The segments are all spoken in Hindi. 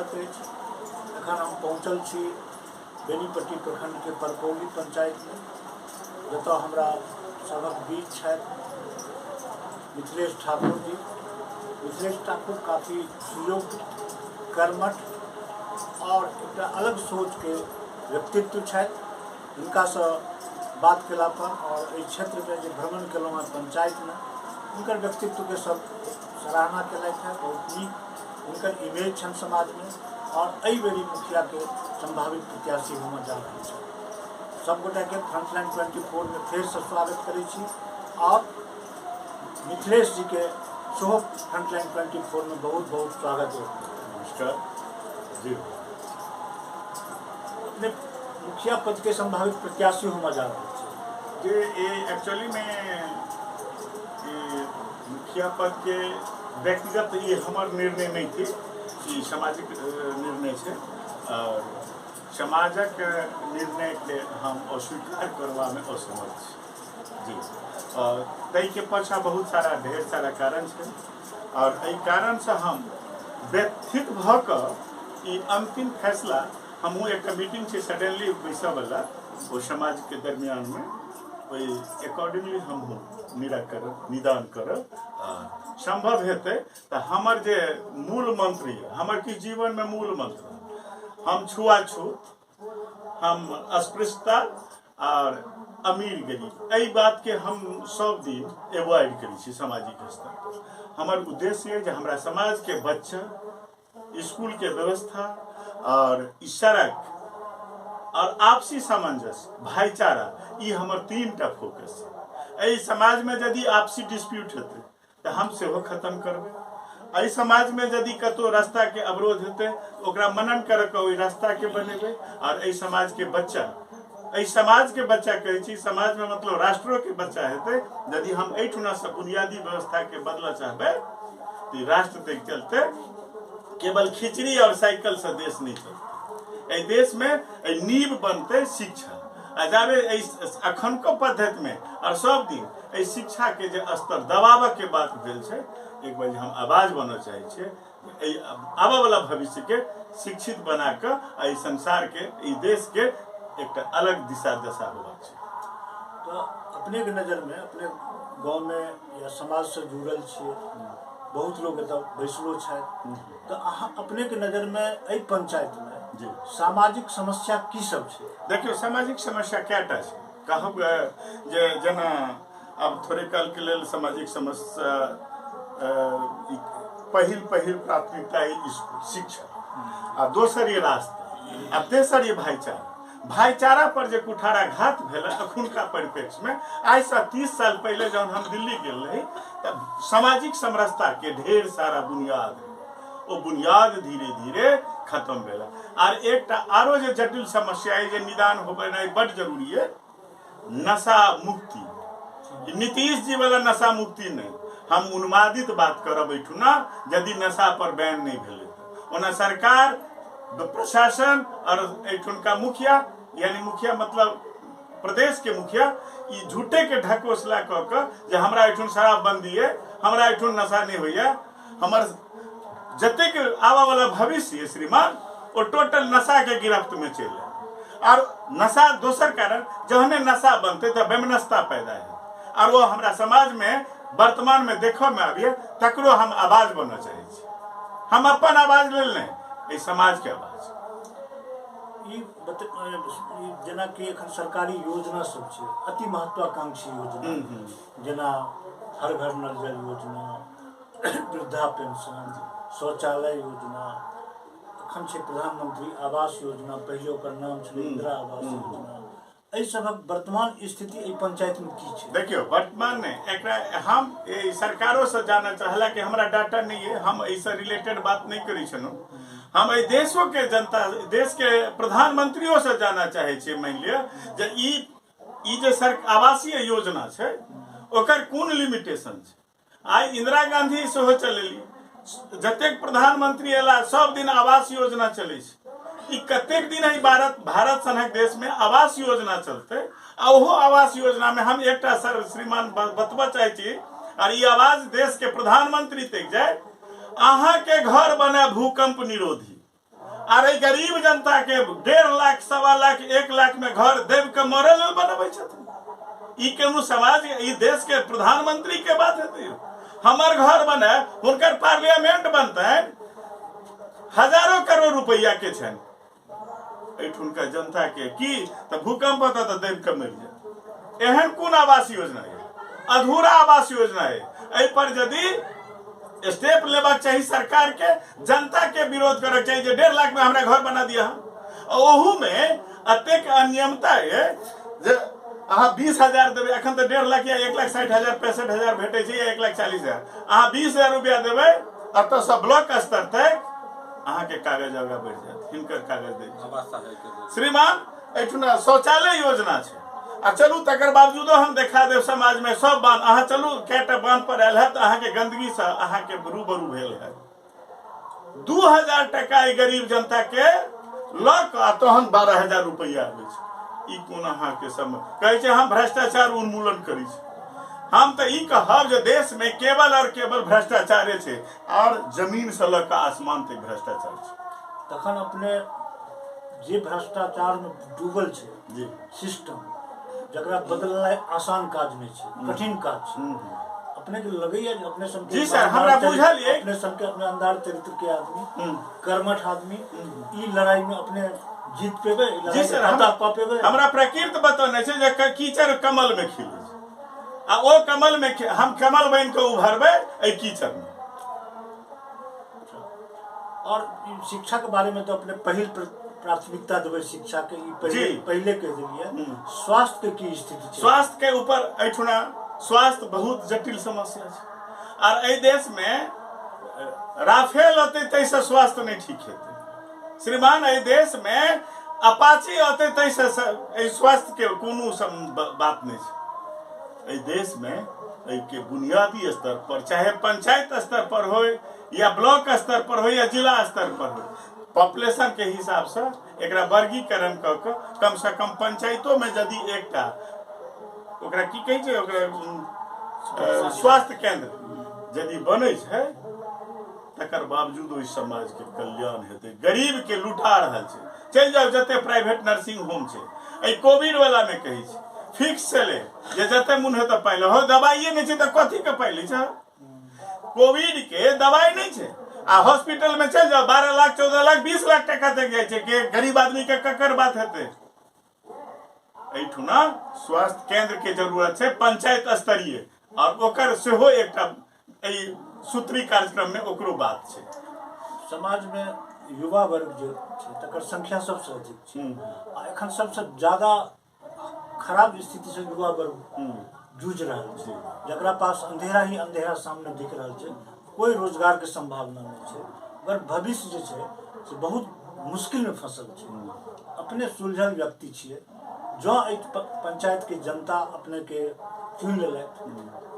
स्वागत है। एखन हम पहुँचल छी बेनीपट्टी प्रखंड के परकौली पंचायत में, जतऽ हमरा सबक बीच छथि मिथिलेश ठाकुर जी। मिथिलेश ठाकुर काफ़ी सुयोग्य, कर्मठ और एक अलग सोच के व्यक्तित्व छथि। हुनकासँ बात केला पर और एहि क्षेत्र में जो भ्रमण केलहुँ हैं पंचायत में, हुनकर व्यक्तित्व के सब सराहना केलथि हैं। बहुत नीक हुनकर इमेज छनि समाज में, और एहि बेरी मुखिया के संभावित प्रत्याशी होमऽ जा रहल छथि। सब गोटा के फ्रंटलाइन 24 में फेर से स्वागत करै छी, और मिथिलेश जी के सेहो फ्रंटलाइन 24 में बहुत बहुत स्वागत है। नमस्कार जी। अपने मुखिया पद के संभावित प्रत्याशी होमऽ जा रहल जे एक्चुअली में मुखिया पद के व्यक्तिगत ये हमार निर्णय नहीं थी, ये सामाजिक निर्णय है, और समाजक निर्णय के हम अस्वीकार करवा में असमर्थ जी। और तई के पछा बहुत सारा ढेर सारा कारण है, और एहि कारण से हम व्यथित भऽ अंतिम फैसला हमहूँ एक मीटिंग से सडनली बैसा वाला वो समाज के दरमियान में वही अकॉर्डिंगली हम निदान कर संभव हेतै। तो हमर जे मूल मंत्र है, हमर की जीवन में मूल मंत्र हम छुआछूत, हम अस्पृश्यता और अमीर गरीब, एहि बात के हम सब दिन एवॉइड करी सामाजिक स्तर पर। हमर उद्देश्य है जे हमरा समाज के बच्चा, स्कूल के व्यवस्था और सड़क और आपसी सामंजस्य, भाईचारा, ये हमर 3टा फोकस है। एहि समाज में यदि आपसी डिस्प्यूट हेतै तो हम सेहो खत्म करबै। एहि समाज में यदि कतो रास्ता के अवरोध हेतै ओकरा मनन करके ओहि रास्ता के बनेबै। और एहि समाज के बच्चा, एहि समाज के बच्चा कहै छी, समाज में मतलब राष्ट्रो के बच्चा हेतै। यदि हम एहिठुना से बुनियादी व्यवस्था के बदला चाहबै तो राष्ट्र तक चलते, केवल खिचड़ी और साइकिल से देश नहीं चलते। एहि देश में नींव बनते शिक्षा, जाबे अखनको पद्धति में और सब दिन एहि शिक्षा के जे स्तर दबाव के बात भेल छै, एक बार हम आवाज बनना चाहे छे आबा वाला भविष्य के शिक्षित बना के एहि संसार के, एहि देश के एक अलग दिशा दशा होगा। तो अपने के नजर में, अपने गांव में या समाज से जुड़ल छे, बहुत लोग एतऽ बैसलो छथि, तो अहाँ अपने के नजर में एहि पंचायत में जी सामाजिक समस्या की सब छे? देखियो सामाजिक समस्या कएटा छे, कहब जे जेना अब थोड़े काल के लेल सामाजिक समस्या पहिल प्राथमिकता शिक्षा, आ दोसर ये रास्ता, आ तेसर ये भाईचारा। भाईचारा पर जो कुठाराघात भेला अखुनका परिप्रेक्ष्य में, आज से 30 साल पहले जब हम दिल्ली गेल रही तब सामाजिक समरसता के ढेर सारा बुनियाद है, वो बुनियाद धीरे धीरे खत्म भेला। और एक आरो जो जटिल समस्या है जो निदान होना बड़ जरूरी है, नशा मुक्ति। नीतीश जी वाला नशा मुक्ति नहीं, हम उन्मादित बात करब एठुना यदि नशा पर बैन नहीं भेले। ओना सरकार, प्रशासन और एठुनका मुखिया, यानी मुखिया मतलब प्रदेश के मुखिया, ये झूठे के ढकोसला कऽ के जे हमरा एठुन शराबबंदी है, हमरा एठुन नशा नहीं होइया, हमर जतेक आवा वाला भविष्य है श्रीमान, वो टोटल नशा के गिरफ्त में चले। और नशा दोसर कारण, जहने नशा बनते तो बेमनस्ता पैदा है, और वो हमरा समाज में वर्तमान में देखो में आबिए, तकरो हम आवाज बनना चाहिए। हम अपन आवाज लेल नहीं, इस समाज के आवाज। जेना कि एखन सरकारी योजना सब छे, अति महत्वाकांक्षी योजना, जेना हर घर नल जल योजना, वृद्धा पेंशन, शौचालय योजना, एखन छे प्रधानमंत्री आवास योजना, पहले ओकर नाम छे इंदिरा आवास योजना। एहि सबक वर्तमान स्थिति पंचायत में की छे? देखियो वर्तमान में एकरा हम सरकारों से जानना चाहला कि हमरा डाटा नहीं है, हम ऐसा रिलेटेड बात नहीं करी छनु। हम देशों के जनता, देश के प्रधानमंत्रियों से जानना चाहे छे। मान लिया जे ई जे आवासीय योजना छे ओकर कोन लिमिटेशन छे। आई इंदिरा गांधी सेहो चलेली, जतेक प्रधानमंत्री एला सब दिन आवास योजना चले छे। कतेक दिन है भारत सनक देश में आवास योजना चलते, आ ओहो आवास योजना में हम एक सर श्रीमान बतबा चाहे छी, और ये आवाज देश के प्रधानमंत्री तक जाए, अहाँ के घर बने भूकंप निरोधी, अरे गरीब जनता के 1.5 लाख 1.25 लाख 1 लाख में घर देव के मरे लेल बनबै छथिन। ई केनु समाज ई देश के प्रधानमंत्री के बात है। हमर घर बने हुनकर पार्लियामेंट बनते हजारों करोड़ रुपया के छन। एठुनका जनता के की त भूकंप होता तो देव के मर जाए। एहन कोन आवास योजना है? अधूरा आवास योजना है। एहि पर यदि स्टेप लेबा चाहिए सरकार के, जनता के विरोध करक चाहिए। 1.5 लाख में हमरा घर बना दिया ओहू में अतेक अनियमता है जे अहाँ 20,000 देवे। अखन तो 1.5 लाख या 1,60,000 65,000 भेटे छै या 1,40,000। अहाँ 20,000 रुपया देवे अत से ब्लॉक स्तर तक अहाँ के कागज आगा बढ़ जात। हिनकर कागज दे श्रीमान एठुना शौचालय योजना छै। आ चलू तकर बावजूदो हम देखा देव समाज में सब बांध। अहाँ चलू कैटा बांध पर आयल है तो अहाँ के गंदगी से अहाँ के रूबरू भेल है। 2,000 टका गरीब जनता के लक आ तहन 12,000 रुपया आबै छै। ई कोन अहाँ के समय कहै छै हम भ्रष्टाचार उन्मूलन करै छी। हम तो ई कहब जे देश में केवल और केवल भ्रष्टाचारे छै और जमीन से लक आसमान तक भ्रष्टाचार छै। तखन अपने जे भ्रष्टाचार में डूबल छै जी सिस्टम जकरा बदलनाइ आसान काज नहीं छै, कठिन काज छै। अपने के लगैया जे अपने सब जी सर हमरा बुझल ये अपने सबके अपने अंदर चरित्र के आदमी कर्मठ आदमी ई लड़ाई में अपने जीत पेबे। जी सर हमरा प्रकृति बतौने छै जे कीचड़ कमल में खिलै छै आ ओ कमल में हम कमल बन के उभरबै ए कीचड़ में। और शिक्षा के बारे में तो अपने पहिल प्राथमिकता देवे शिक्षा के पहले कह दिलिए। स्वास्थ्य के की स्थिति है? स्वास्थ्य के ऊपर एठुना स्वास्थ्य बहुत जटिल समस्या है। और ए देश में राफेल होते तैसे स्वास्थ्य नहीं ठीक है श्रीमान। ए देश में अपाची होते तैसे स्वास्थ्य के कोनो बात नहीं है। ए देश में के बुनियादी स्तर पर चाहे पंचायत स्तर पर हो या ब्लॉक स्तर पर हो या जिला स्तर पर हो पॉपुलेशन के हिसाब से एकरा वर्गीकरण क कम से कम पंचायतों में यदि एकटा ओकरा की कहे छै ओकरा स्वास्थ्य केंद्र यदि बने छै तकर बावजूद ओइ समाज के कल्याण हेतै। गरीब के लुटा रहल छै। चल जाओ जते प्राइवेट नर्सिंग होम छै ए कोविड वाला में कहे छै फिक्स चले जे जते मुन हेतै पहिले हो दवाई नहीं छै त कथी के पहिले छै। कोविड के दवाई नहीं छै आ हॉस्पिटल में चल जाओ 12 लाख 14 लाख 20 लाख टका तक जाए छै के गरीब आदमी के ककर बात हेतै। एठुना स्वास्थ्य केंद्र के जरूरत है पंचायत स्तरीय और ओकर सेहो एकटा सूत्री कार्यक्रम में ओकरो बात है। समाज में युवा वर्ग जो छै तकर संख्या सबसे अधिक छै आ एखन सबसे ज्यादा खराब स्थिति से युवा वर्ग जूझ रहा है जकरा पास अंधेरा ही अंधेरा सामने दिख रहा है। कोई रोजगार के संभावना नहीं है अगर भविष्य जो है से बहुत मुश्किल में फंसल है। अपने सुलझल व्यक्ति छे जो पंचायत के जनता अपने के चुन लेलक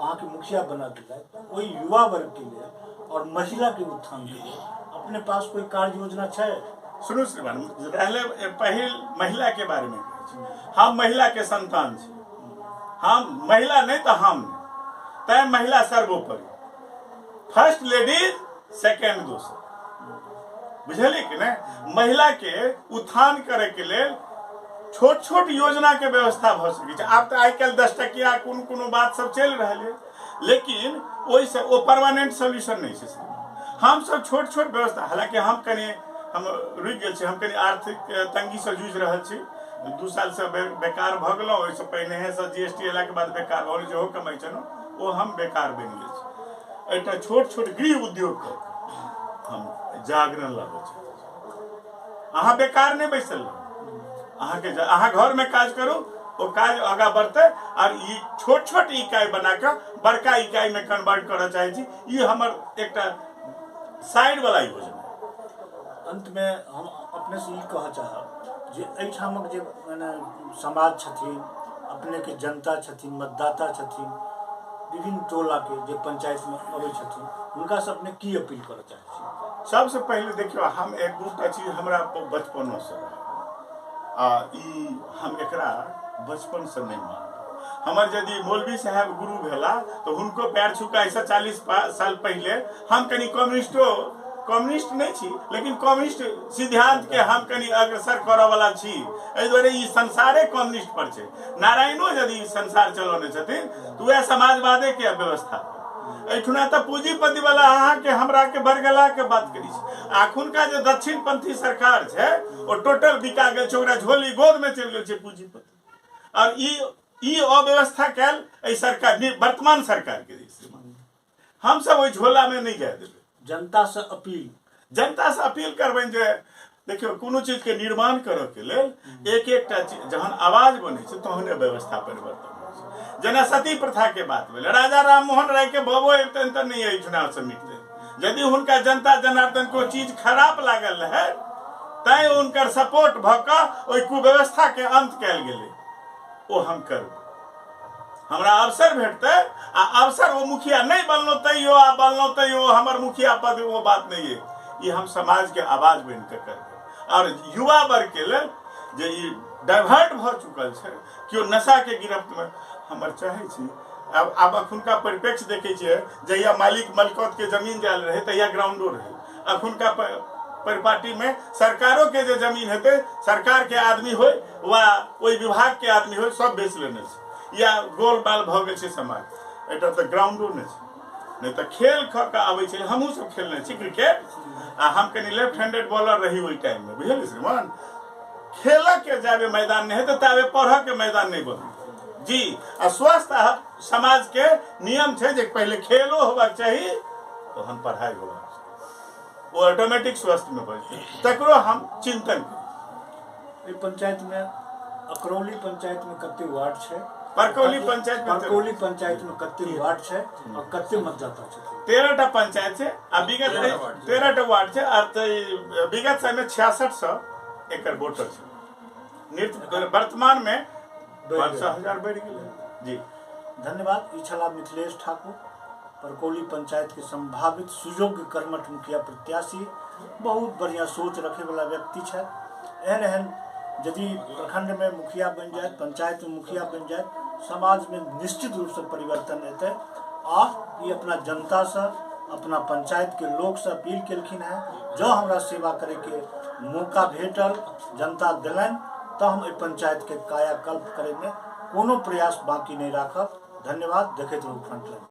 अहाँ के मुखिया बना देलक ओई युवा वर्ग के लिए और महिला के उत्थान के लिए अपने पास कोई कार्य योजना है? सुनू श्रीमान पहले पहिल महिला के बारे में हम महिला के संतान छी। हम महिला नहीं तो हम तय महिला सर्वोपरि फर्स्ट लेडीज सेकेंड दोसर बुझलिए कि नहीं। महिला के उत्थान करे के लिए छोट छोट योजना के व्यवस्था भ सकै। आब तो आई कल 10 टकिया कोनो बात सब चल रहा है लेकिन ओइसे ओ परमानेंट सोल्यूशन नहीं है। हम सब छोट छोट व्यवस्था हालांकि हम रुक गेल छी। हम कनी आर्थिक तंगी से जूझ रहा छी। 2 साल से बेकार भ गेलौ। ओइसे पहिने से जीएसटी एला के बाद बेकार भल जो कमाई छै न ओ हम बेकार बनि गेल छी। एटा छोट छोट गृह उद्योग के हम जागरण लाबै छी। अहाँ बेकार नहीं बैसल अहाँ घर में काज करू वो काज आगा बढ़ते और ये छोट छोट इकाई बना कर बड़का इकाई में कन्वर्ट करना चाहे छी। ये हमर एकटा साइड वाला योजना। अंत में हम अपने से कह चाहब जे एहिठामक जे समाज छथिन अपने के जनता छथिन मतदाता छथिन विभिन्न टोला के जे पंचायत में अबै छथिन हुनका से अपने की अपील करऽ चाहै छी? सबसे पहले देखियो हम एक दूटा चीज हमरा बचपन से हम एकरा बचपन से नहीं मान। हमर यदि मौलवी साहब गुरु भेला तो उनको पैर छुका ऐसा 40 साल पहले हम कहीं कम्युनिस्टो कम्युनिस्ट नहीं छी, लेकिन कम्युनिस्ट सिद्धांत के हम कनी अग्रसर करऽ वाला छी। एहि दुआरे ई संसारे कम्युनिस्ट पर छै। नारायणो यदि संसार चलौने छथिन तो वह समाजवादे के व्यवस्था। एठुना तो पूंजीपति वाला अहाँ के हमरा के बरगला के बात करी छै। अखुन का जो दक्षिण पंथी सरकार छै वो टोटल बिका गेल छै, ओकरा झोली गोद में चल गेल छै पूंजीपति। और ई अव्यवस्था कैल एहि सरकार वर्तमान सरकार के हम सब ओहि झोला में नहीं जाए देबै। जनता से अपील करबनि जे देखियो कोनो चीज के निर्माण करऽ के लेल एक एकटा जहन आवाज बने छै तहने व्यवस्था परिवर्तन होइ छै। जेना सती प्रथा के बात भेल, राजा राम मोहन राय के बबो एतन त नहीं है चुनाव से मिटते। यदि हुनका जनता जनार्दन को चीज खराब लागल रहे तै उनकर सपोर्ट भ क ओहि कुव्यवस्था के अंत कैल गेलै। ओ हम करब, हमरा अवसर भेटते आ अवसर वो मुखिया नहीं बनलो तैयो आ बनलो तैयो हमर मुखिया पद वो बात नहीं है। ये हम समाज के आवाज बन के करबे। और युवा वर्ग के लेल जे ई डाइवर्ट भ चुकल छै, केओ नशा के गिरफ्त में हमर चाहे छी। अब अखुनका परिप्रेक्ष्य देखे छियै, जहिया मालिक मलकत के जमीन जाल रहे तहिया ग्राउंडो रहे। अखुनका परिपाटी में सरकारों के जो जमीन हेते, सरकार के आदमी हो वा ओहि विभाग के आदमी हो, सब बेच लेने छै या गोल बाल भ गेल छै समाज। एटा तो ग्राउंडो नहीं छै, नहीं तो खेल ख के आबै छै। हमहूँ सब खेलने छी क्रिकेट आ हम कनी लेफ्ट हैंडेड बॉलर रही ओहि टाइम में, बुझल श्रीमान। खेल के जाबे मैदान नहीं हेते ताबे पढ़ के मैदान नहीं बन जी। आ स्वस्थ समाज के नियम छै जे पहले खेलो होबाक चाहिए तो हम पढ़ाई होबाक चाहिए, वो ऑटोमेटिक स्वस्थ में बढ़े तकरो हम चिंतन करी। पंचायत में अकरौली पंचायत में कते वार्ड छै, परकौली पंचायत में कते वार्ड छै और कते मतदाता छै? 13टा पंचायत छै आ विगत 13टा वार्ड छै और विगत समय 6600 एकर वोटर छै। वर्तमान में 500,000 बढ़ गेलै जी। धन्यवाद। ई छला मिथिलेश ठाकुर, परकौली पंचायत के संभावित सुयोग्य कर्मठ मुखिया प्रत्याशी। बहुत बढ़िया सोच रखे वाला व्यक्ति छै। एहन यदि प्रखंड में मुखिया बन जाए, पंचायत में मुखिया बन जाए, समाज में निश्चित रूप से परिवर्तन हेतै। आ ये अपना जनता से, अपना पंचायत के लोग से अपील केलखिन है, जो हमरा सेवा करे के मौका भेटल, जनता दिलन, तो हम एहि पंचायत के कायाकल्प करे में कोनो प्रयास बाकी नहीं राखब। धन्यवाद। देखैत रहू फ्रंटलाइन।